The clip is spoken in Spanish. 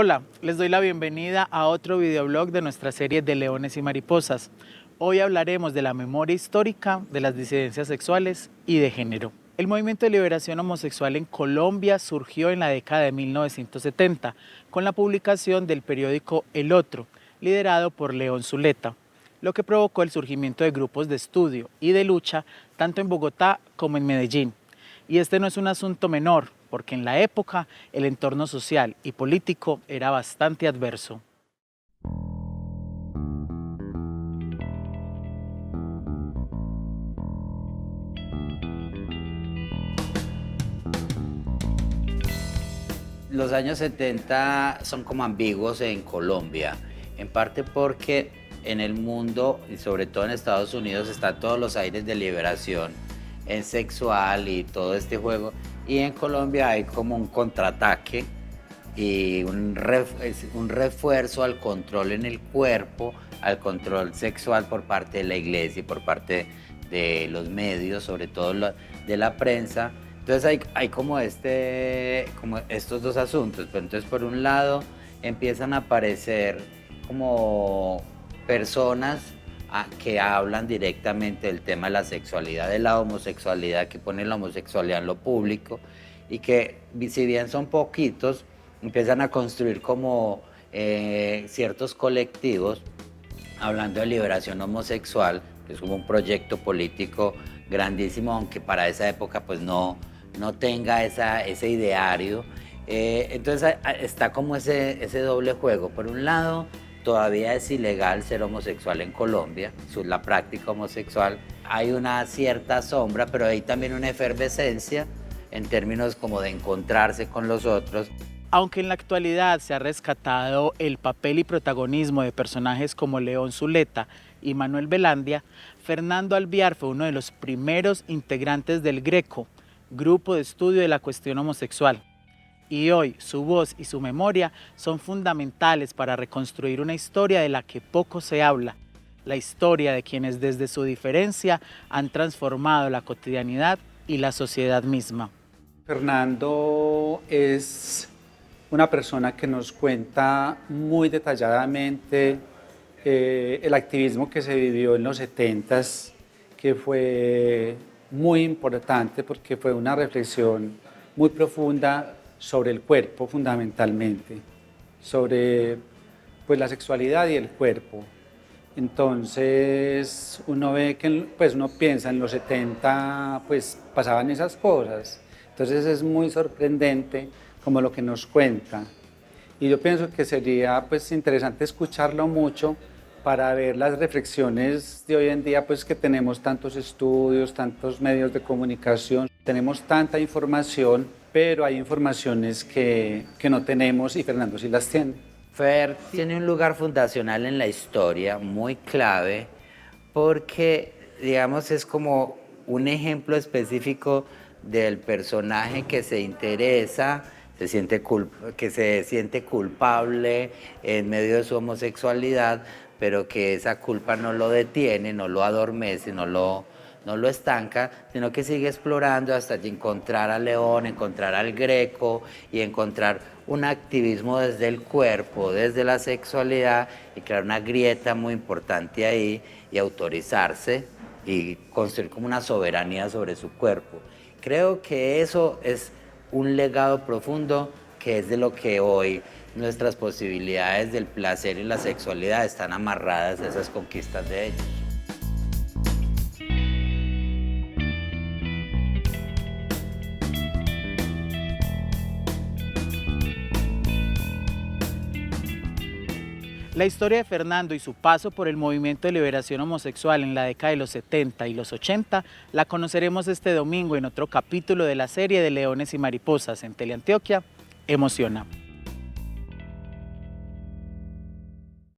Hola, les doy la bienvenida a otro videoblog de nuestra serie de Leones y Mariposas. Hoy hablaremos de la memoria histórica, de las disidencias sexuales y de género. El movimiento de liberación homosexual en Colombia surgió en la década de 1970 con la publicación del periódico El Otro, liderado por León Zuleta, lo que provocó el surgimiento de grupos de estudio y de lucha tanto en Bogotá como en Medellín. Y este no es un asunto menor, porque en la época el entorno social y político era bastante adverso. Los años 70 son como ambiguos en Colombia, en parte porque en el mundo y sobre todo en Estados Unidos están todos los aires de liberación en sexual y todo este juego, y en Colombia hay como un contraataque y un refuerzo al control en el cuerpo, al control sexual por parte de la iglesia y por parte de los medios, sobre todo de la prensa. Entonces hay como estos dos asuntos. Pero entonces, por un lado, empiezan a aparecer como personas que hablan directamente del tema de la sexualidad, de la homosexualidad, que ponen la homosexualidad en lo público y que, si bien son poquitos, empiezan a construir como ciertos colectivos hablando de liberación homosexual, que es como un proyecto político grandísimo, aunque para esa época pues no tenga ese ideario. Entonces está como ese doble juego. Por un lado, todavía es ilegal ser homosexual en Colombia, la práctica homosexual. Hay una cierta sombra, pero hay también una efervescencia en términos como de encontrarse con los otros. Aunque en la actualidad se ha rescatado el papel y protagonismo de personajes como León Zuleta y Manuel Velandia, Fernando Alvear fue uno de los primeros integrantes del GRECO, Grupo de Estudio de la Cuestión Homosexual. Y hoy su voz y su memoria son fundamentales para reconstruir una historia de la que poco se habla, la historia de quienes desde su diferencia han transformado la cotidianidad y la sociedad misma. Fernando es una persona que nos cuenta muy detalladamente el activismo que se vivió en los 70s, que fue muy importante porque fue una reflexión muy profunda sobre el cuerpo fundamentalmente, sobre pues, la sexualidad y el cuerpo. Entonces uno ve que pues, uno piensa en los 70 pues pasaban esas cosas, entonces es muy sorprendente como lo que nos cuenta. Y yo pienso que sería pues interesante escucharlo mucho para ver las reflexiones de hoy en día, pues que tenemos tantos estudios, tantos medios de comunicación, tenemos tanta información, pero hay informaciones que no tenemos y Fernando sí las tiene. Fer tiene un lugar fundacional en la historia muy clave porque, digamos, es como un ejemplo específico del personaje que se interesa, que se siente culpable en medio de su homosexualidad, pero que esa culpa no lo detiene, no lo adormece, no lo estanca, sino que sigue explorando hasta encontrar a León, encontrar al Greco y encontrar un activismo desde el cuerpo, desde la sexualidad y crear una grieta muy importante ahí y autorizarse y construir como una soberanía sobre su cuerpo. Creo que eso es un legado profundo que es de lo que hoy nuestras posibilidades del placer y la sexualidad están amarradas a esas conquistas de ellos. La historia de Fernando y su paso por el movimiento de liberación homosexual en la década de los 70 y los 80 la conoceremos este domingo en otro capítulo de la serie de Leones y Mariposas en Teleantioquia. Emociona.